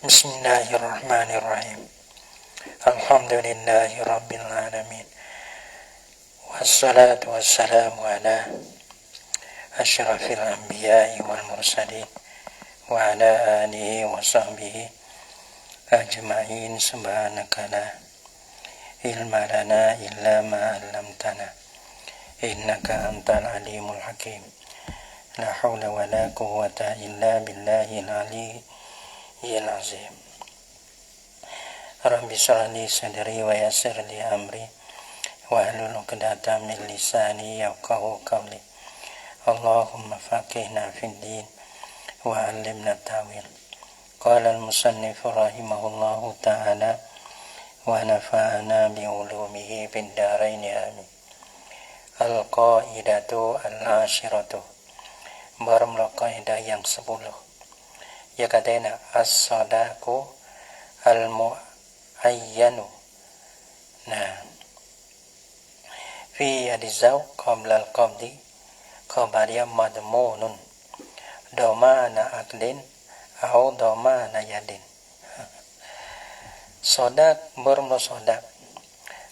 Bismillahirrahmanirrahim. Alhamdulillahi rabbil alamin. Wassalatu wassalamu ala asyrafil anbiya'i wal mursalin wa ala alihi wa sahbihi ajma'in. Subhanaka la ilma lana illa ma 'allamtana innaka antal alimul hakim. La haula wa la quwwata illa billahil aliyyil azim. Rabbi shrah li sadri wa yassir li amri wahlul 'uqdatam min lisani yafqahu qawli. Allahumma faqihna fid din wa 'allimna ta'wil. Qala al-musannif rahimahullahu ta'ala wa nafa'ana bi 'ulumihi fid dharain amin. Al-qaidatu al-ashiratu. Baramlah kaidah yang 10. Ya katanya as-sadaqu al-muayyanu. Nah, fi adizau qabla al-qabdi khabariya madmunun domana aqlin au domana yadin. Sodak bermusodak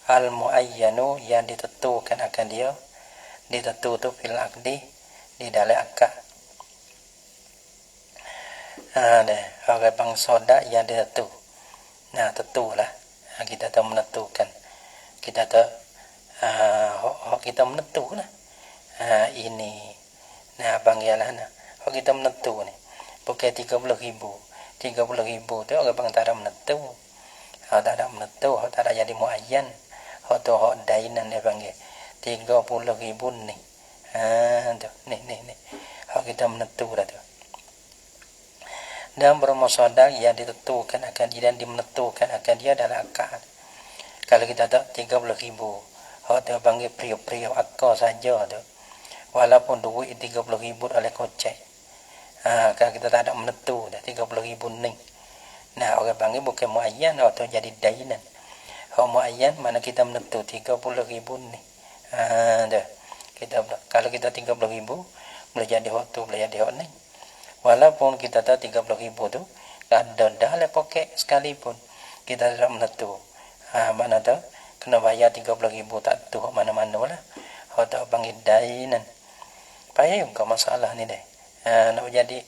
al-muayyanu yang ditentukan akan dia, ditentu fil aqdi di dalam akad. Orang bang sodak yang ditentu. Nah, tentulah kita tahu menentukan. Kita tahu kita menentulah. Ini. Nah, bang ialah nah. Kita menentu ni. Bukan 30,000. 30,000 tu orang bang tak ada menentu. Tak ada menentu, tak ada jadi muayyan. Tu dainan dia panggil. 30,000 ni. Tu ni. Kita menentu dah tu. Dan bermusadak yang ditentukan akan dia dan dimenentukan akan dia adalah akad. Kalau kita tak 30,000, tu panggil priuk-priuk akad saja tu. Walaupun duit 30,000 oleh kocek. Kalau kita tak ada menentu dah 30,000 ni. Nah, orang panggil bukan muayyan atau jadi dainan. Muayyan mana kita menentu 30,000 ni. Kalau kita 30,000 boleh jadi hak tu, boleh jadi hak ni. Walaupun kita tahu 30,000 tu ada dah le poket sekalipun kita tidak menentu. Mana tahu kena bayar 30,000 tak tu hak mana-mana lah. Hak tak panggil dainan. Payah juga masalah ni deh. Nak jadi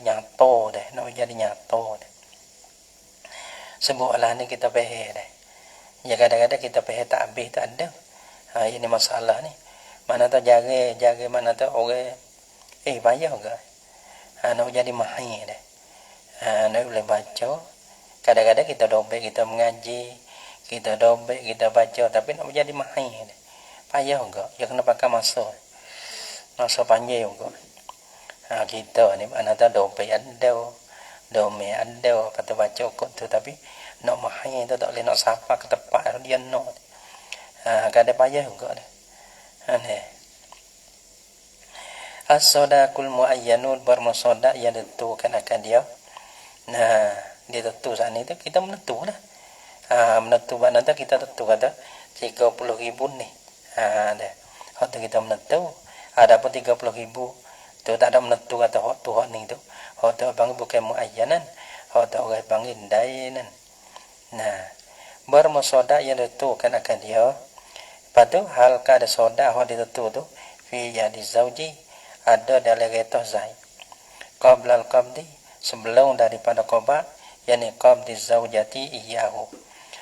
nyato deh, Sebutlah ni kita pahal deh. Ya kadang-kadang kita pahal tak habis tak ada. Ini masalah ni. Mana tahu jaga mana tahu orang bayar ke? Nak jadi mahir deh. Nak boleh baca. Kadang-kadang kita dobek, kita mengaji, kita dobek, kita baca, tapi nak jadi mahir deh. Payah ke? Ya kena pakai masa panjang ke? Kita ni mana tahu dobek ada, domek ada, kata baca kot tu, tapi nak mahir tu tak boleh nak sapa ke tempat dia nak. Kadang payah ke deh. As-sadaqul muayyanun bermusodak yang ditentukan akan dia. Nah, dia tentu saat ni tu kita menentu lah. Menentu mana tu kita tentu kata 30,000 ni. Hak tu kita menentu. Adapun 30,000 tu tak ada menentu kata hak tu hak ni tu. Hak tu bang bukan muayyanan. Hak tu orang panggil dainan. Nah, bermusodak yang ditentukan akan dia. Lepas tu hal kada sodak hak ditentu tu fi yadi zauji ada dalam getah zai. Qabla al-qabdi sebelum daripada qada, yakni qabdi zaujati iyahu.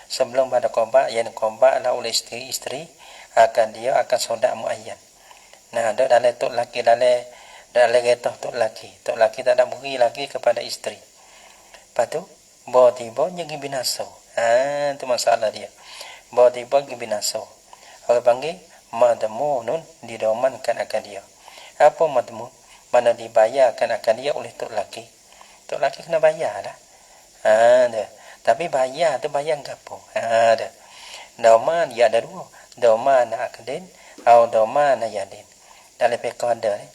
Sebelum pada qada, yakni qada lah oleh isteri akan dia akan sodak muayyan. Nah, ada dalam tok laki dalam getah tok laki tak ada beri lagi kepada isteri. Lepas tu bawa tiba jadi binasa. Tu masalah dia. Bawa tiba jadi binasa. Orang panggil madmunun didomankan akan dia. Apa madmun? Mana dibayarkan akan dia oleh tok laki. Tok laki kena bayar dah. Tapi bayar tu bayar gapo? Doman dia ada dua. Doman aqdin atau doman yadin. Dalam fiqh ada ni.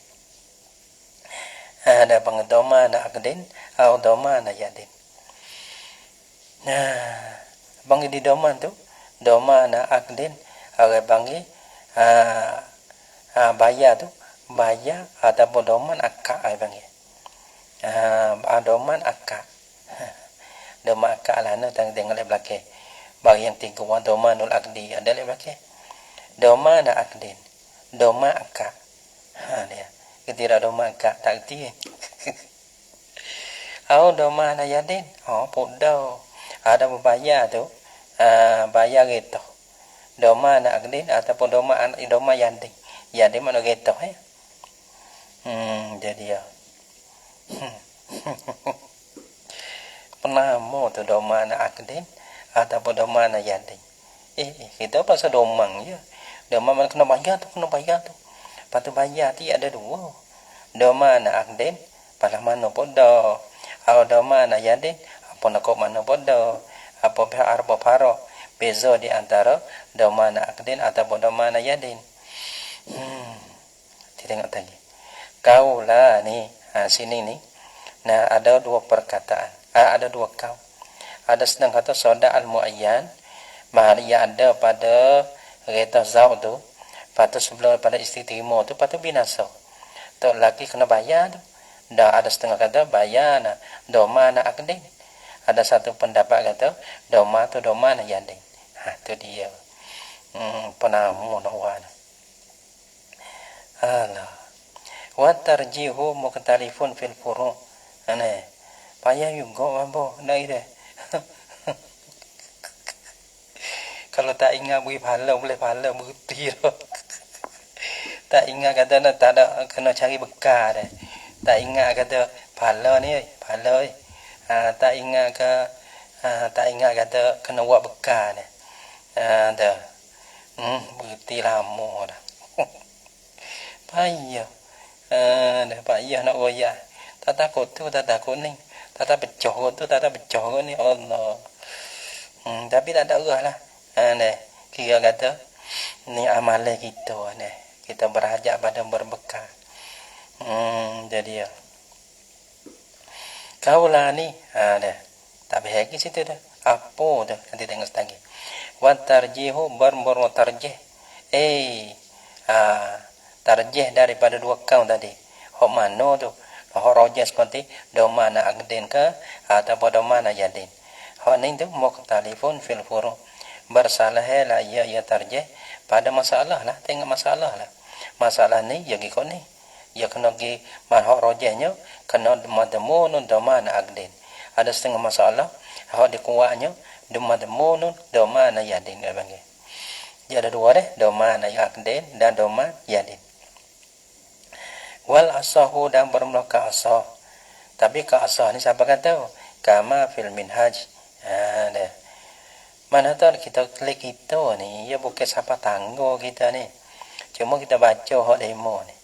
Ada bang doman aqdin atau doman yadin. Nah, bang di doman tu, doman aqdin orang panggil bayar tu bayar ataupun doman akak ai panggil. doman akak. Doman akak lah no tengok le belakang. Bagi yang tiga domanul akdi ada le belakang. Doma na akdin. Doma akak. Dia. Ketira doma akak tak kerti. Doma na yadin. Pudau. Ada berbayar tu. Bayar gitu. Doma na akdin ataupun doma yadin. Yadin mana gitu jadi ya. Penamo tu doma na akdin ataupun doma na yadin. Kita pasal domang je. Doma mana kena bayar tu. Lepas tu bayar tu ada dua. Doma na akdin. Pada mana pun dah. Doma na yadin. Apa nak kau mana pun dah. Apa pihak arba paro. Beza di antara doma na akdin ataupun doma na yadin. Kita tengok tadi. Kau lah ni. Sini ni. Nah ada dua perkataan. Ada dua kau. Ada sedang kata soda al-mu'ayyan. Mahal ia ada pada kereta zau tu. Lepas tu sebelum pada isteri terima tu. Lepas tu binasa. Tu lelaki kena bayar tu. Dah ada setengah kata bayar na. Doma na akdin. Ada satu pendapat kata doma tu doma na yadin. Tu dia. Penamu nak wan. Alah. Wa tarjihu mukhtalifun fil furu'. Payah juga mambo. Nak ide. Kalau tak ingat boleh pahala bukti dah. Tak ingat kata nak tak ada kena cari bekal dah. Tak ingat kata pahala ni, tak ingat kata kena buat bekal dah. Dah. Bukti lama dah. Payah. Dah payah nak royak. Tak takut tu, tak takut ni. Tak pecah tu, tak pecah ni. Allah. Tapi tak ada urah lah. Kira kata ni amalan kita ni. Kita berhajat pada berbekal. Jadi ya. Kaulah ni. Dah. Tak bahagi situ dah. Apa dah. Nanti tengok lagi. Wa tarjihu wa tarjih. Tarjih daripada dua kaum tadi. Hok mana tu? Hok rojih seperti doma na akdin ke ataupun doma na yadin. Hok ni tu mukhtalifun fil furu'. Bersalah lah ia tarjih pada masalah lah. Tengok masalah lah. Masalah ni ya gikon ni. Ya kena gi hok rojihnya kena madmunun doma na akdin. Ada setengah masalah hok dikuatnya madmunun doma na yadin dia panggil. Dia ada dua deh, doma na akdin dan doma yadin. Wal asahu dan bermula asah. Tapi ke asah ni siapa kata? Kama fil minhaj. Dah. Mana tahu kita klik kita ni, ya bukan siapa tangguh kita ni. Cuma kita baca hak demo ni.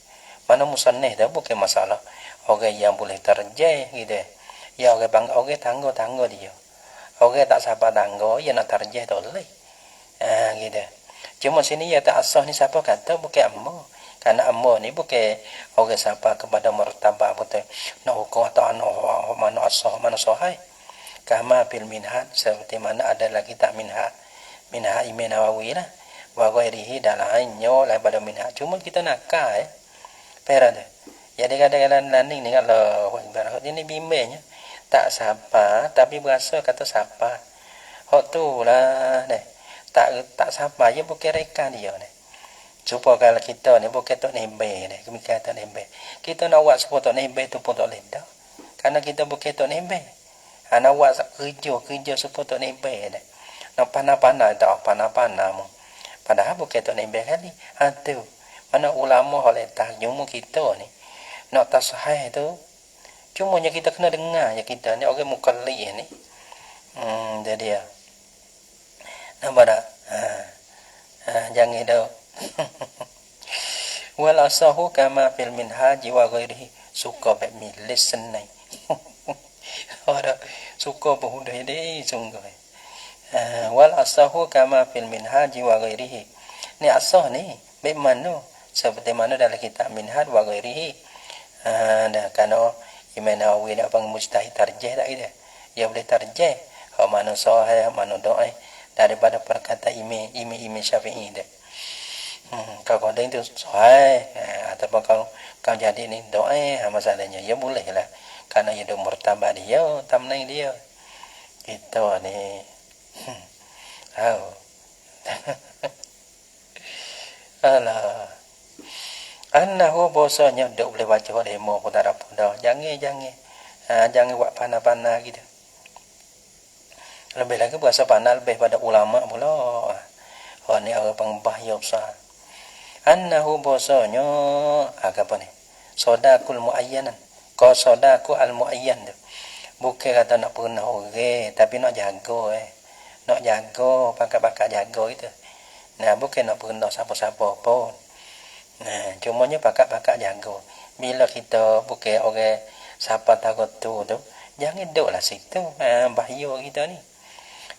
Mana musannif dah bukan masalah. Orang yang boleh terjeh gitu. Ya orang tangguh dia. Orang tak siapa tangguh, ya nak terjeh tak boleh. Gitu. Cuma sini ya tak asah ni siapa kata bukan amma. Karena amma ni bukan orang siapa kepada martabat betul. Nak hukum atau mana asah, mana sahih. Kama bil minhaj seperti mana ada lagi tak minhaj. Minhaj Imam Nawawi lah. Wa ghairihi dan lainnya daripada minhaj. Cuma kita nakal Perada. Jadi kadang-kadang landing ni kalau ibarat ini bimbangnya tak sapa tapi berasa kata sapa. Hak tu lah deh. Tak sapa je bukan rekan dia ni. Supaya kalau kita ni bukan tok nembe ni, kemikian tok nembe. Kita nak buat supaya tok nembe tu pun tak boleh dah. Karena kita bukan tok nembe. Nak buat kerja supaya tok nembe ni. Nak panah-panah tak panah-panah mu. Padahal bukan tok nembe kali. Tu. Mana ulama hak letak nyumu kita ni. Nak tasahih tu. Cuma kita kena dengar je kita ni orang mukallid ni. Jadi ya. Nampak tak? Jangan dah. Wal asahu kama fil minhaj wa ghairihi suka bami listen ni. Ada suka berhudai deh sungguh. Wal asahu kama fil minhaj wa ghairihi. Ni asah ni bagaimana seperti mana dalam kitab minhaj wa ghairihi. Dan kalau Imam Nawawi nak panggil mujtahid tarjih tak gitu. Dia boleh tarjih hak mana sahih, mana dhaif daripada perkataan Imam Syafi'i dia. Kalau kau itu sahih ataupun kau jadi ni dhaif masalahnya ya boleh lah. karena ya do martabat dia tamnai dia kita ni oh alah annahu bosanya dak boleh baca demo putara punda jangan buat pana-pana gitu. Lebih lagi bahasa pana lebih pada ulama pula. Oh ni orang pengbahaya besar. Annahu bosanya apa ni? Sodakul muayyanan. Ko sodaku al muayyan tu. Bukan kata nak pernah orang, tapi nak jaga Nak jaga, pakai jaga itu. Nah, bukan nak pernah siapa-siapa pun. Nah, cumanya pakai jaga. Bila kita bukan orang siapa takut tu, jangan duduklah situ. Bahaya kita ni.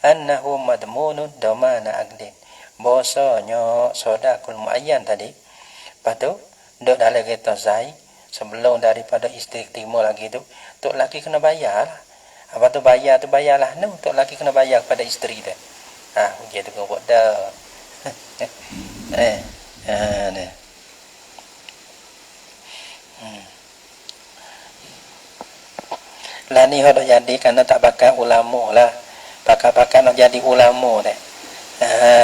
Annahu madmunun damana aqdin. Bosanya sodakul muayyan tadi. Lepas tu, duduk dalam kereta zai. Sebelum daripada isteri timur lagi tu, tok laki kena bayar lah. Apa tu bayarlah. No, tok laki kena bayar kepada isteri dia. Ujian tu kau buat dah. Ni. Lah ni hendak jadi karena tak bakal ulama lah. Bakal nak jadi ulama dah.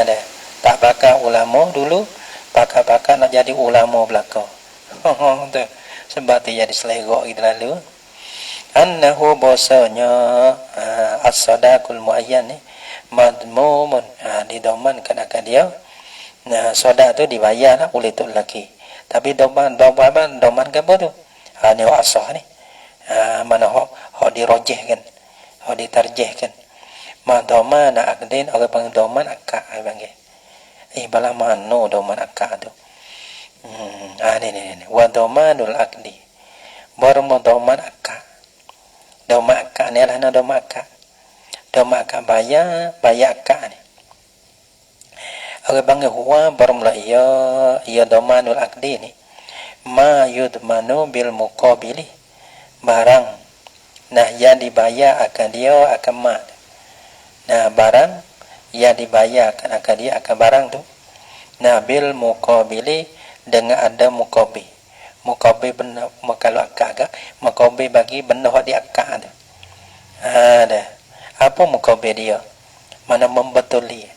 Dah. Tak bakal ulama dulu, bakal nak jadi ulama belakang. Tu. Sebab dia jadi selegok gitu lalu. Annahu bosanya as-sadaqul muayyan ni madmumun di doman kadang dia. Nah, sodak tu dibayar lah oleh tu lelaki. Tapi doman ke apa tu? Ni asah ni. Mana hok dirojehkan. Hok ditarjihkan. Doman akdin orang panggil doman akak panggil. Bala mano doman akak tu. Ni. Wa domanul akdi. Baru doman akak. Doman akak ni adalah doman akak. Doman akak bayar akak ni. Orang panggil huwa baru ia domanul akdi ni. Ma yudmanu bil muqabili. Barang. Nah, yang dibayar akan dia akan mat. Nah, barang yang dibayar akan dia akan barang tu. Nah, bil muqabili dengan ada muqabi. Muqabi benar kalau akak muqabi bagi benar di akak tu. Dah. Apa muqabi dia? Mana membetuli.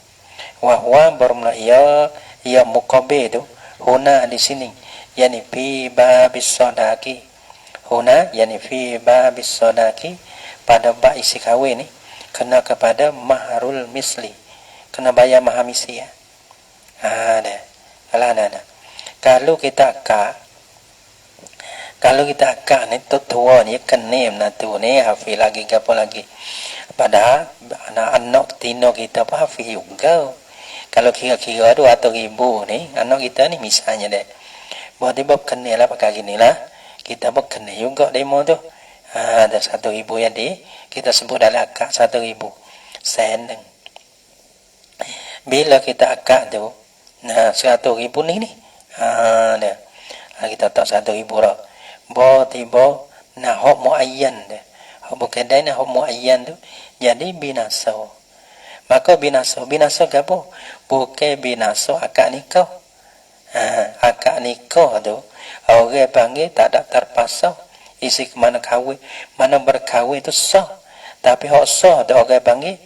Wa huwa bermula ia muqabi tu huna di sini yani fi babis sadaqi. Huna yani fi babis sadaqi pada bab isi kahwin ni kena kepada mahrul misli. Kena bayar mahar misi ya. Dah. Alah. Kalau kita akak ni tua ni kenem na tu ni hafiz lagi apa lagi. Padahal anak tino kita apa hafiz juga. Kalau kira-kira 200,000 ni anak kita ni misalnya deh. Buat dia kenem lah pakai gini lah. Kita kenem juga demo tu. Ada 1,000 yang kita sebut dalam akak 1,000 sen. Bila kita akak tu, 100,000 ni. Dah. Kita tak 1,000 dah. Tiba nak hak muayyan dah. Hak bukan dah nak hak muayyan tu jadi binasa. Maka binasa ke apa? Bukan binasa akad nikah. Akad nikah tu orang panggil tak ada terpaksa. Isi mana kahwin, mana berkahwin tu sah. Tapi hak sah tu orang panggil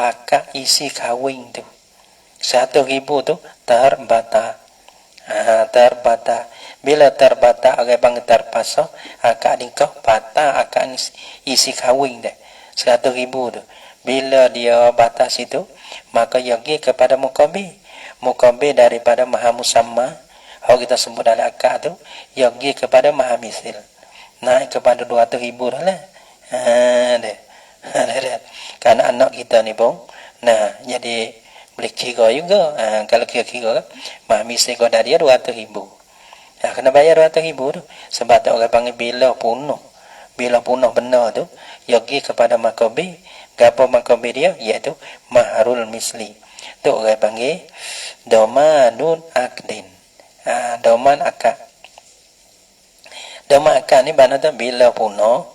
akad isi kahwin tu. 1,000 tu terbatas. Terbatas. Bila terbatas orang panggil terpaksa akad nikah batal akad isi kahwin dah 100,000 tu. Bila dia batas itu maka ia pergi kepada muqabi daripada maha musamma. Kalau kita sebut dalam akad tu ia pergi kepada maha misil. Naik kepada 200,000 dah lah. Karena anak kita ni pun jadi boleh kira juga. Kalau kira-kira maha misil kau dari dia 200,000. Kena bayar 200,000 tu. Sebab tu orang panggil bila punuh benar tu ia pergi kepada muqabi. Apa muqabi dia? Iaitu mahrul misli. Tu orang panggil domanun akdin. Doman akad. Doman akad ni mana tu bila punuh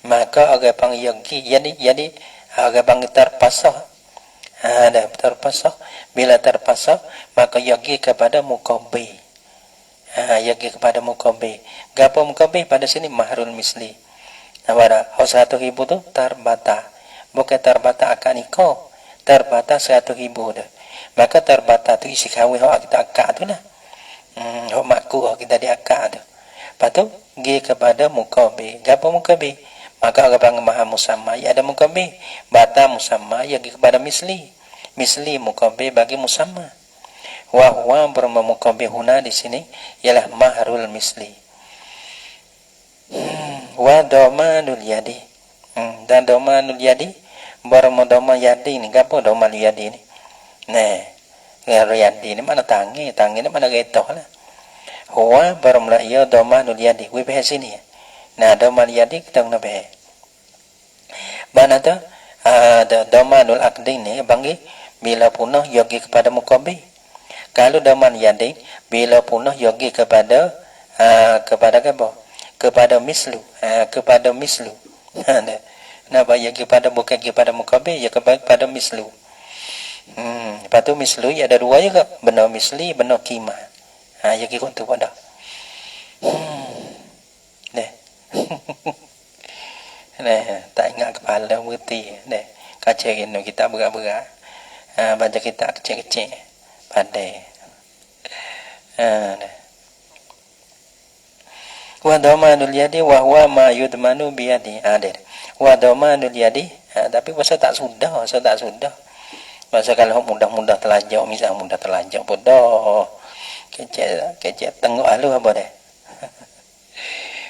maka orang panggil jadi orang panggil terpaksa. Terpaksa. Bila terpaksa maka ia pergi kepada muqabi. Ia pergi kepada muqabi. Apa muqabi pada sini mahrul misli. Pada 1.000 tu terbata, bukan terbata akan iko, terbata 1.000 dah. Maka terbata tu isi kawin hok kita akak tu lah. Hok makku hok kita diakak tu. Lepas tu gi kepada mukabi. Gapo mukabi? Maka orang maha musamma ya ada mukabi. Bata musamma ya gi kepada misli. Misli mukabi bagi musamma. Wa huwa bermukabi huna di sini ialah mahrul misli. Wa domanul yadi. Dan domanul yadi doma yadi ni gapo domanul yadi ni. Nah, yadi ni mana tangi ni mana getoh lah. Huwa bermula ia domanul yadi. Wi be sini. Nah, domanul yadi kita guna be. Bana tu ada domanul aqdi ni bagi bila punah yogi kepada mukabi. Kalau doman yadi bila punah yogi kepada apa? Kepada mislu, kepada mislu. Nah, ya kepada bukan kepada mukabi, ya kepada mislu. Lepas tu mislu ya ada dua juga, benar misli, benar kima. Ya kita tu pada. Deh. Nah, tak ingat kepala berhenti. Deh, kacerin kita berat-berat. Baca kita kecil-kecil. Pandai. Deh. Wa dhamanul yadi wa huwa ma yudmanu bi yadi. Wa dhamanul yadi, tapi masa tak sudah. Masa kalau mudah-mudah terlanjur, misal mudah terlanjur bodoh. Kecek tengok alu apa deh.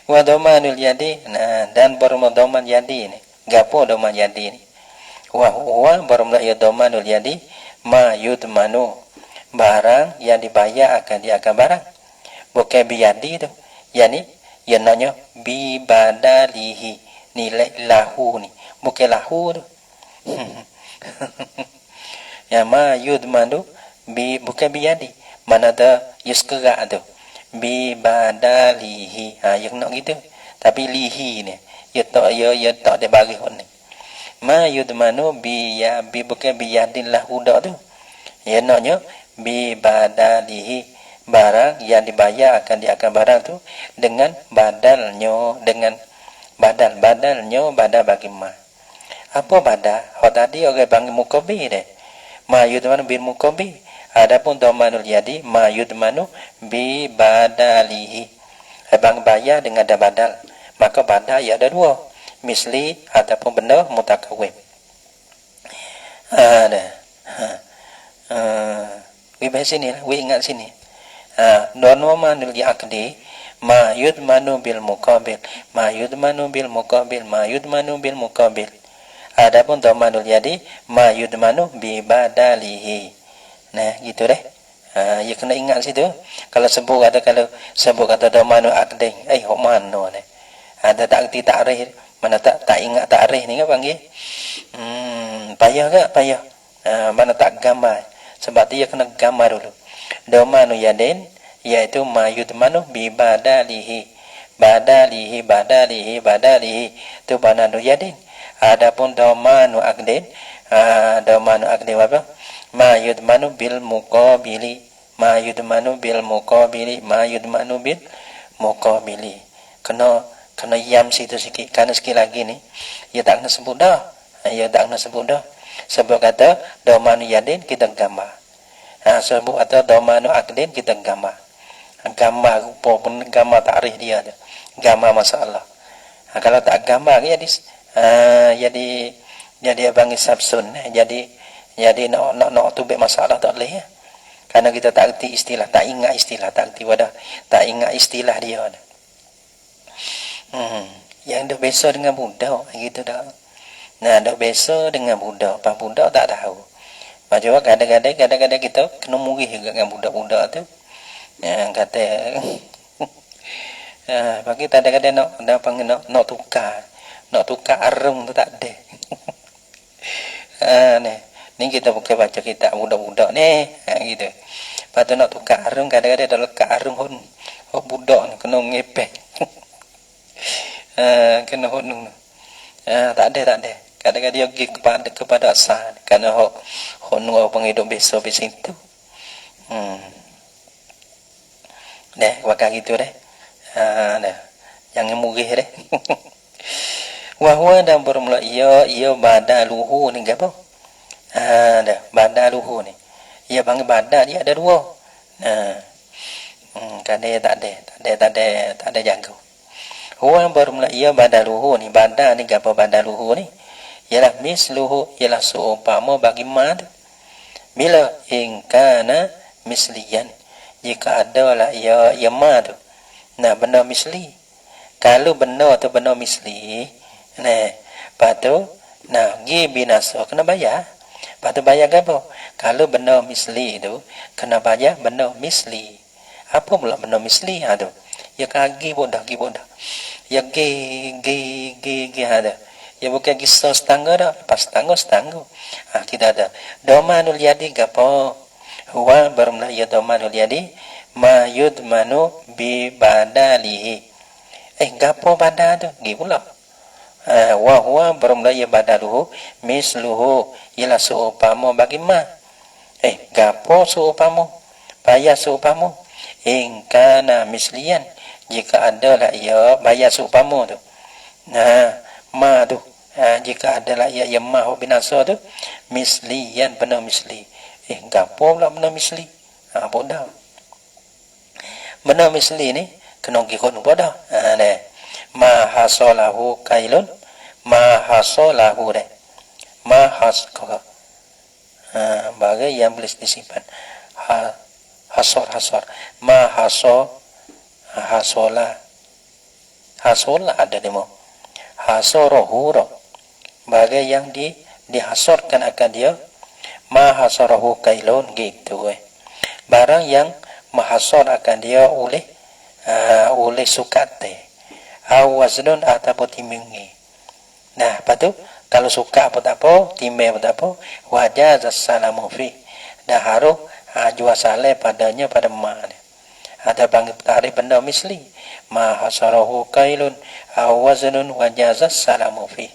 Wa dhamanul yadi, nah dan bermadhaman yadi ni. Gapo dhaman yadi ni? Wa huwa bermula ya dhamanul yadi ma yudmanu, barang yang dibayar akan barang. Bukan bi yadi tu. Yani yang namanya bi badalihi, nilai lahu ni, bukan lahu tu. Ya ma yudmanu bi bukan bi yadi, mana ada yuskara tu, bi badalihi. Yang nak gitu, tapi lihi ni ya tak ada bagi ni. Ma yudmanu bi bukan bi yadin lahu dak tu. Yang namanya bi badalihi, barang yang dibayar akan barang tu dengan badalnya, dengan badalnya bagi ma. Apa badal? Hak tadi orang bagi mukabi deh. Ma yudmanu bil mukabi. Adapun dhamanul yadi ma yudmanu bi badalihi. Bang bayar dengan ada badal. Maka badal ya ada dua, misli ataupun benda mutakawim. Wi bahas sini lah, wi ingat sini. Dhamanul aqdi ma yudmanu bil muqabil, ma yudmanu bil muqabil, ma yudmanu bil muqabil. Adapun dhamanul yadi ma yudmanu bi badalihi. Nah, gitu deh. Ya kena ingat situ. Kalau sebut kata dhamanul aqdi, hok mana ni? Ada tak erti takrif, mana tak ingat takrif ni kan panggil. Payah ke? Payah. Mana tak gambar. Sebab dia kena gambar dulu. Dhamanu yadin yaitu ma yudmanu bi badalihi. Badalihi itu bananu yadin. Adapun dhamanu aqdin, dhamanu aqdin apa? Ma yudmanu bil muqabili. Ma yudmanu bil muqabili. Ma yudmanu bil muqabili. Kena yam situ sikit. Karena sikit lagi ni ia tak kena sebut dah. Sebab kata dhamanu yadin kita gambar. Sebut atau dhamanu aqdin kita gambar. Gambar rupa pun gambar takrif dia tu. Gambar masalah. Kalau tak gambar jadi abang sabsun, jadi nak tubik masalah tak boleh ya. Karena kita tak erti istilah, tak ingat istilah, tak ingat istilah dia. Yang dah biasa dengan budak gitu dah. Nah, dah biasa dengan budak, pas budak tak tahu. Macam kadang-kadang kita kena murih juga dengan budak-budak tu. Yang kata bagi kadang-kadang nak tukar arung tu tak ada. Ni kita bukan baca kitab budak-budak ni, gitu. Lepas tu nak tukar arung, kadang-kadang dah lekat arung budak ni kena ngepek. Kena honung. Tak ada. Kadang-kadang dia pergi kepada asal kerana honung penghidup besok itu. Deh, wakak gitu deh. Jangan murih deh. Wa huwa dan bermula ia badaluhu ni gapo? Dah badaluhu ni. Ia panggil badal dia ada dua. Tak ada jago. Huwa bermula ia badaluhu ni, badal ni gapo badaluhu ni? Ialah misluhu, ialah seumpama bagi mad. Bila ingkana misliyan, jika ada lah ia mad. Nah, benda misli. Kalau benda tu benda misli, nah, patu nah gi binasa kena bayar. Patu bayar gapo? Kalau benda misli tu kena bayar benda misli. Apa pula benda misli tu? Ya kagi bodah. Ya gi ada. Ya bukan kisah setangga dah, pas setangga. Kita ada domanul yadi gapo? Huwa bermula ya domanul yadi ma yudmanu bi badalihi. Gapo badal tu? Gi pula. Wa huwa bermula ya badaluhu misluhu, ialah seumpama bagi ma. Gapo seumpama? Bayar seumpama. Ingkana mislian, jika adalah ia bayar seumpama tu. Nah, ma tu. Jika adalah ia ma binasa tu, mislian benar misli. Gapo pula benar misli? Bodoh. Benar misli ni kena gikon bodoh. Ma hasalahu kailun, ma hasalahu dah. Ma haskah. Bagai yang boleh disimpan. Hasor. Ma hasola ada demo. Hasorohu bagai yang dihasorkan akan dia. Ma hasorohu kailun gitu. Barang yang mahasor akan dia oleh sukate. Awaznun ataupun timbingi. Nah, patu kalau suka apa timbang apa wajaz assalamu fi. Dah harus jual saleh padanya pada ma. Ada panggil tarikh benda misli. Ma hasarahu kailun awaznun wajaz assalamu fi.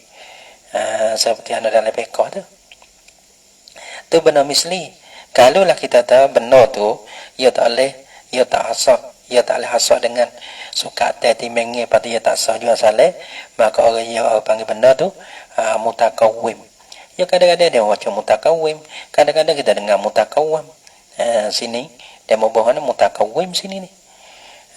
Seperti yang dalam fiqh tu. Tu benda misli. Kalau lah kita tahu benda tu ia tak boleh hasar dengan suka timbangnya pada ia tak sah jual saleh, maka orang ia panggil benda tu mutakawwim. Ya kadang-kadang dia macam mutakawwim, kadang-kadang kita dengar mutakawwam. Sini dia mau bawa mutakawwim sini ni.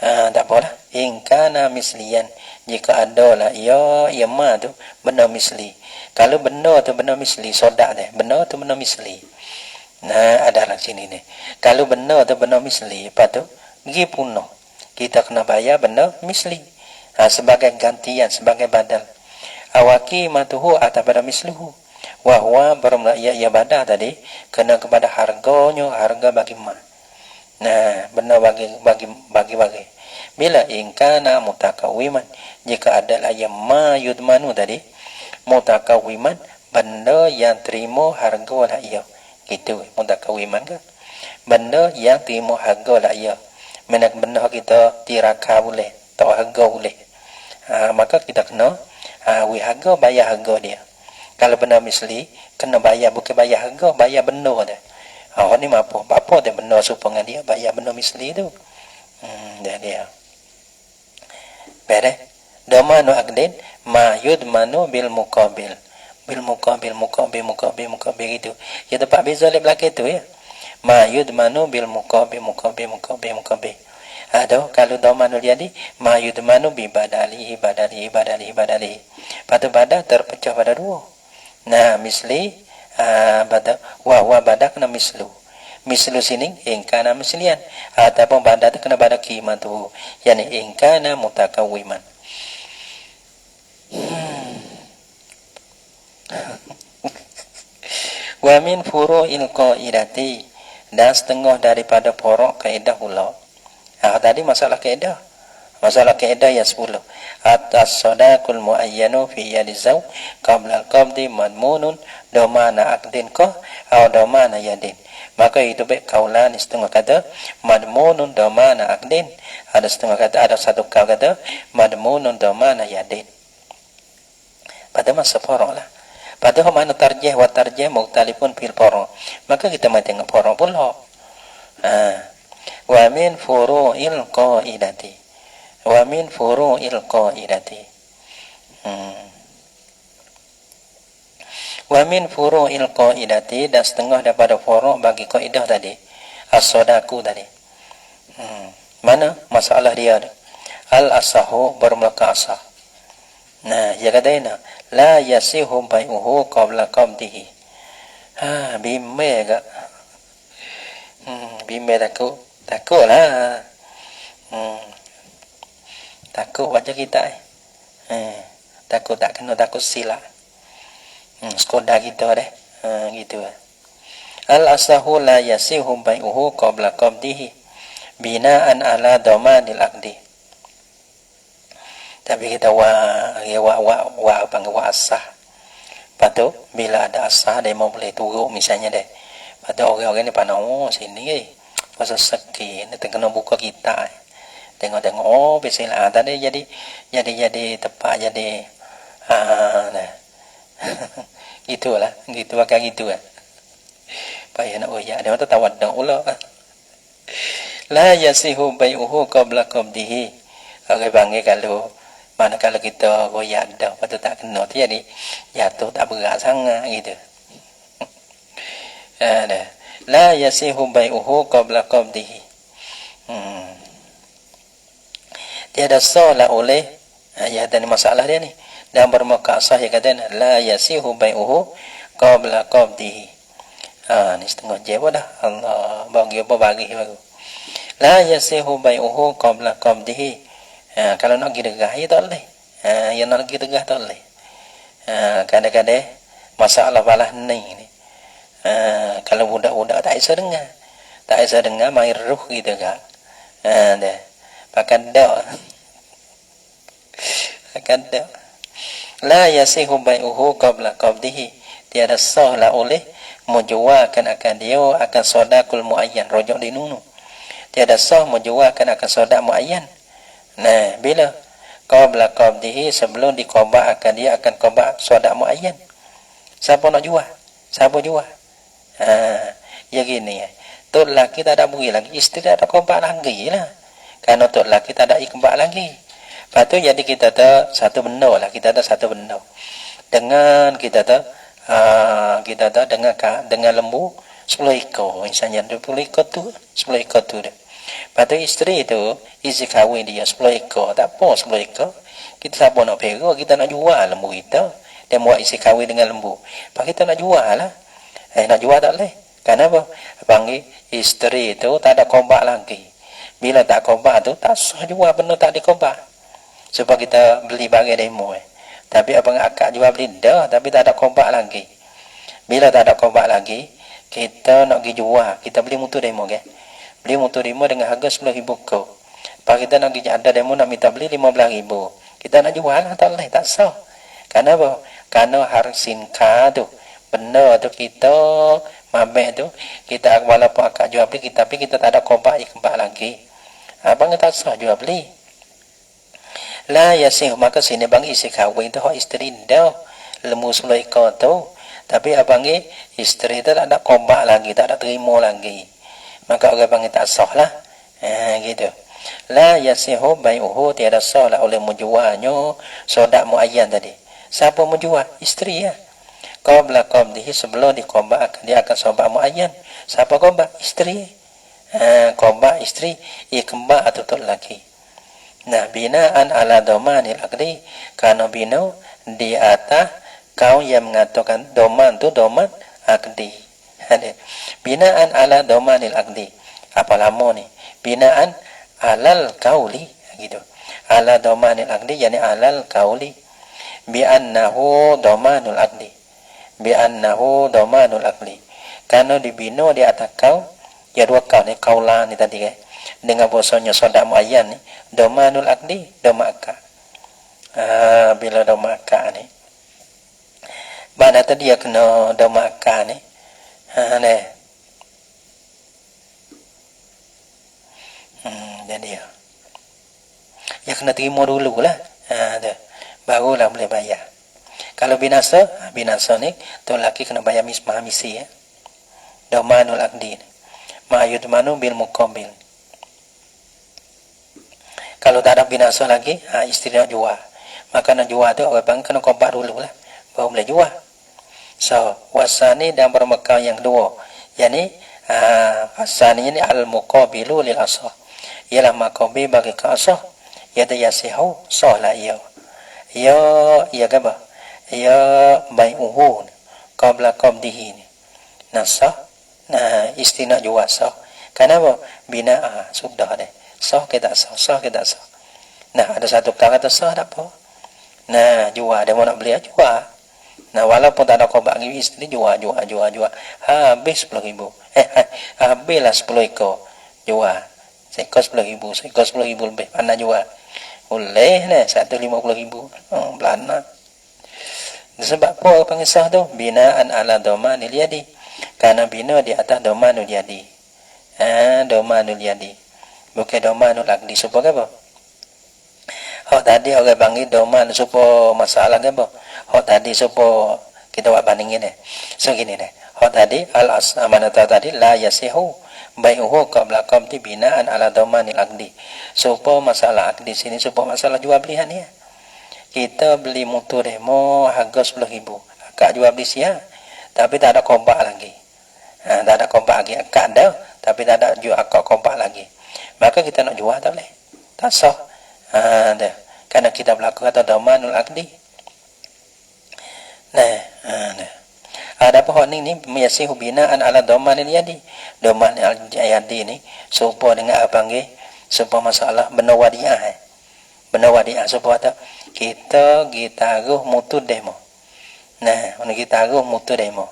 Tak apalah. Ingkana mislian, jika ada lah ia ma tu benda misli. Kalau benda tu benda misli, sodak deh. Benda tu benda misli. Nah, adalah sini ni. Kalau benda tu benda misli, apa tu? Gi puno. Kita kena bayar benda misli. Sebagai gantian, sebagai badal. Awaki matuhu atau pada misluhu. Wahwa bermula ia badal tadi kena kepada harganya, harga bagi ma. Nah, benda bagi. Bila ingkana mutakawiman, jika adalah yang ma yudmanu tadi, mutakawiman, benda yang terima harga lah ia. Gitu, mutakawiman kan? Benda yang terima harga lah ia. Mana benda kita tiraka boleh, tak harga boleh. Maka kita kena harga, bayar harga dia. Kalau benda misli, kena bayar, bukan bayar harga, bayar benda dia. Ni apa dia benda supaya dia bayar benda misli tu. Dia. Beres. Domanu akdin ma yudmanu bil muqabil. Bil muqabil itu. Ya tempat beza di belakang tu ya. Ma yudmanu bil muqabil. Ada kalau domanu jadi ma yudmanu bi badalihi. Pada badal terpecah pada dua. Nah, misli badal wa badal kena mislu. Mislu sini ingkana mislian ataupun badal kena pada qimatu. Yani ingkana mutakawwiman. Wa min furu'il qaidati, dan setengah daripada porok kaidah pula. Tadi masalah kaidah yang 10. Atas sadaqul muayyanu fi yadi zaw qabla al-qabdi madmunun domana aqdin qah atau domana yadin. Maka itu baik kaulan setengah kata madmunun domana aqdin, ada setengah kata, ada satu kau kata madmunun domana yadin. Pada masa porok lah. Padahal mana tarjih wa tarjih mukhtalifun fil porok. Maka kita mai tengok porok pula. Wa min furu'il qaidati. Wa min furu'il qaidati, dan setengah daripada furu' bagi kaidah tadi, as-sadaku tadi. Mana masalah dia? Al-asahu bermulaka asah. Nah, dia kata la yasihu bai'uhu qabla qabdihi. Bimbel kak. Bimbel takutlah. Takut baca kita takut tak kena, takut silap. Sekolah kita deh. Gitu. Al-asahu la yasihu bai'uhu qabla qabdihi binaan ala dhamanil aqdi. Tapi kita panggil asah. Patu bila ada asah dia mau boleh turun misalnya deh. Patu orang-orang ni pandang sini pasal sakit ni kena buka kita. Tengok bisalah tadi jadi tepat jadi nah. Gitulah, gitu akan gitu kan. Payah nak oyak dia tu tawaddu ulah. La yasihu bai'uhu qabla qabdihi. Orang panggil kalau manakala kita goyak dah patut tak kena tu jadi jatuh tak berat sangat gitu. La yasihu bai'uhu qabla qabdihi. Tiada salah oleh ya dan masalah dia ni. Dan bermuka sah dia kata la yasihu bai'uhu qabla qabdihi. Ni setengah jawab dah. Allah bagi apa bagi baru. La yasihu bai'uhu qabla qabdihi. Kalau nak pergi degah ya tak boleh. Yang nak pergi degah tak boleh. Kadang-kadang masalah balah ni. Kalau budak-budak tak bisa dengar. Tak bisa dengar main ruh gitu kan. Dah. Pakai dak. Pakai dak. La yasihu bai'uhu qabla qabdihi. Tiada sah lah oleh menjualkan akan dia akan sodakul muayyan. Rojok di nunu. Tiada sah menjualkan akan sodak muayyan. Nah, bila qabla qabdihi sebelum dikoba akan dia akan koba sodak muayyan. Siapa nak jual? Siapa jual? Ya gini ya. Tok laki tak ada bui lagi, isteri tak ada koba lagi lah. Karena tok laki tak ada ikembak lagi. Lepas tu jadi kita tak satu benda lah, kita tak satu benda. Dengan kita tak dengan lembu 10 ekor, misalnya 20 ekor tu, 10 ekor tu dah. Lepas tu isteri tu isi kahwin dia 10 ekor, tak apa 10 ekor. Kita siapa nak pera, kita nak jual lembu kita. Dia buat isi kahwin dengan lembu. Lepas kita nak jual lah. Nak jual tak boleh. Kenapa? Panggil isteri tu tak ada kombak lagi. Bila tak kombak tu tak sah jual benda tak dikombak. Supaya kita beli barang demo. Tapi abang akak jual beli dah, tapi tak ada kombak lagi. Bila tak ada kombak lagi, kita nak pergi jual, kita beli motor demo ke. Beli motor demo dengan harga 10,000 ko. Lepas kita nak pergi ada demo nak minta beli 15,000. Kita nak jual lah, tak boleh, tak sah. Kenapa? Karena harus sinka tu. Benda tu kita mabek tu, kita walaupun akak jual beli, tapi kita tak ada kombak lagi. Abang tak sah jual beli. La yasih, maka sini bang isi kahwin tu hak isteri dah lembu 10 ekor tu, tapi abang isteri tu tak ada kombak lagi, tak ada terima lagi, maka orang bang tak sah lah. Gitu. La yasihu bai'uhu, tiada sah lah oleh menjualnya sodak muayyan tadi. Siapa menjual? Isteri ya. Qabla qabdihi, sebelum dikombak dia akan sodak muayyan. Siapa kombak? Isteri. Kombak isteri, ia kembak atau tok laki. Nah, binaan ala domanil aqdi, karena bina di atas kau yang mengatakan doman tu doman aqdi. Binaan ala domanil aqdi. Apa lama ni? Binaan alal kauli gitu. Ala domanil aqdi yani alal kauli bi annahu domanul aqdi. Bi annahu domanul aqdi. Karena dibina di atas kau, ya dua kau ni kaulah ni tadi kan. Dengan bahasanya sodak muayyan ni domanul aqdi, doma akad. Bila doma akad ni mana tadi dia kena doma akad ni jadi ya kena terima dulu lah, barulah boleh bayar. Kalau binasa ni tu laki kena bayar misi ya. Domanul aqdi ma'yud manu bil muqabil. Kalau tak ada binasa lagi, isteri nak jual. Maka nak jual tu orang bang kena kombak dulu lah, baru boleh jual. So wasani dan bermakam yang kedua, yakni asani ini al muqabilu lil asah, ialah maqabi bagi ke asah, yaitu yasihu sah la ia apa ia bai'uhu qabla qabdihi nasah. Nah istina jua sah. Kenapa? Bina sudah deh. Sah ke tak sah, sah ke tak sah. Nah ada satu perkara kata sah tak apa. Nah jua dia mau nak beli jua. Nah walaupun tak ada kobak lagi isteri jua. Habis 10.000. Habislah 10 ekor jua. Seekor 10.000, seekor 10.000 lebih. Mana jua? Boleh ni 150.000. Belana. Sebab apa panggil sah tu? Binaan ala dhamanil yadi. Karena bina di atas dhamanul yadi. Dhamanul yadi. Bukan dhamanul aqdi. Supaya apa? Tadi orang panggil dhaman supaya masalah apa? Tadi supaya kita buat bandingin ni. So gini ni. Tadi al-amanata tadi la yasihu bai'uhu qabla qabdi binaan ala dhamanil aqdi. Supaya masalah aqdi sini supaya masalah jual belian ni. Kita beli motor demo harga 10.000. Akak jual beli sia. Tapi tak ada kompak lagi. Tak ada kompak lagi. Akak ada. Tapi tak ada jual akak kompak lagi. Maka kita nak jual tak boleh. Tak sah. Karena kita berlaku kata dhamanul aqdi. Ada apa ni meyasihu binaan ala dhamanil yadi. Dhamanil yadi ni supaya dengan abang supaya masalah benar wadiah. Benar wadiah supaya kita taruh mutu demo. Nah, kita taruh mutu demo.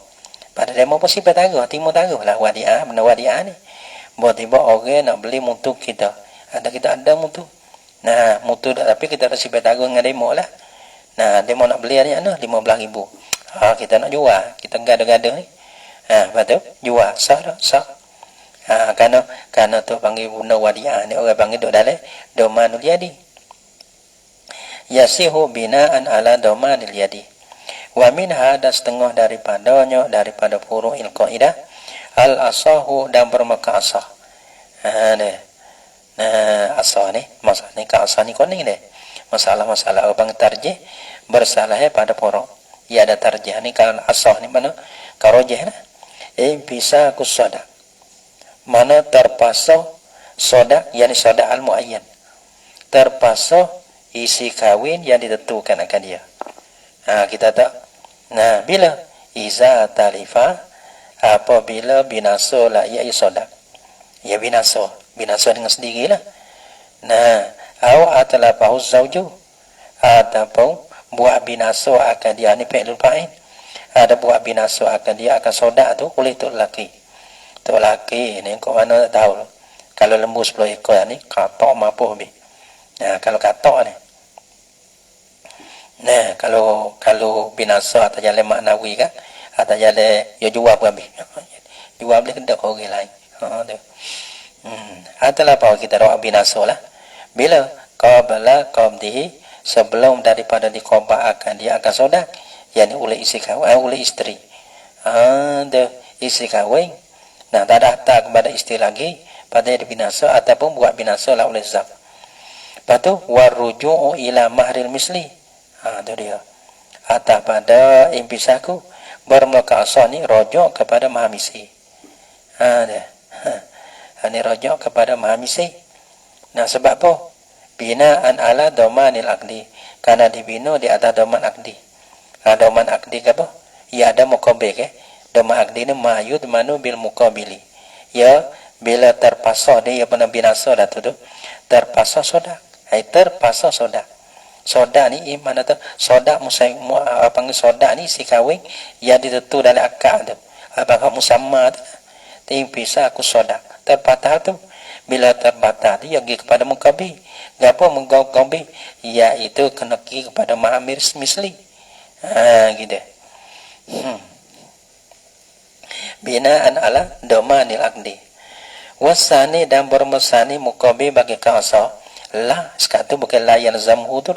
Pada demo pasti taruh, timur taruh lah wadiah, benar wadiah ni. Buat tiba orang nak beli mutu kita. Kita ada mutu. Nah, mutu tapi kita ada sifat taruh dengan demo lah. Nah, demo nak beli ni 15.000. Kita nak jual, kita gada-gada ni. Betul? Jual sah tak? Sah. Karena tu panggil benar wadiah ni orang panggil duk dalam dhamanul yadi. Yasihu binaan ala dhamanil yadi. Wa minha dan setengah daripadanya daripada furu'il qaidah al asahu dan bermaka asah. Asah ni masalah ni ka asah ni kuning deh. Masalah-masalah abang tarjih bersalahnya pada poro. Ya ada tarjih ni kalau asah ni mana karojih nah. Bisa ku sodak. Mana terpasah sodak yakni sodak al muayyan. Terpasah isi kawin yang ditentukan akan dia. Kita tak. Nah, bila iza talifa apabila binasa la ya sodak. Ya binasa dengan sendirilah. Nah, au atlafahu zauju ataupun buat binasa akan dia ni fi'lul fa'il. Ada buat binasa akan dia akan sodak tu oleh tu lelaki. Tu lelaki ni kau mana tak tahu. Kalau lembu 10 ekor ni katok mampu habis. Nah, kalau katok ni nah, kalau binasa atau jalan maknawi kan, atau jalan ya jual pun habis. Jual boleh hendak orang lain. Tu. Adalah apa kita doa binasa lah. Bila qabla qabdihi sebelum daripada diqobak akan dia akan sodak, yakni oleh isi kawin, oleh isteri. Tu isi kawin. Nah, tak ada harta kepada isteri lagi pada binasa ataupun buat binasa lah oleh zab. Lepas tu waruju'u ila mahril misli. Itu dia. Atas pada impisaku bermuka asal ni rojok kepada mahamisi. Ini rojok kepada mahamisi. Nah, sebab apa? Binaan ala dhamanil aqdi. Karena dibina di atas dhaman aqdi. Dhaman aqdi ke apa? Ya ada muqabil ke? Dhaman aqdi ni mayud manu bil muqabili. Ya bila terpasah dia pernah binasa dah tu. Terpasah sodak. Terpasah sodak. Sodak ni mana tu? Sodak panggil sodak ni si kawin yang ditentu dalam akad tu. Apakah musamma tu? Ting bisa aku sodak. Terbatal tu. Bila terbatal tu yang kepada mukabi. Gapo mukabi? Iaitu kena kepada mahamir misli. Gitu. Binaan ala dhamanil aqdi. Wasani dan bermusani mukabi bagi kausa. La, sekarang tu bukan la yang zamhu tu.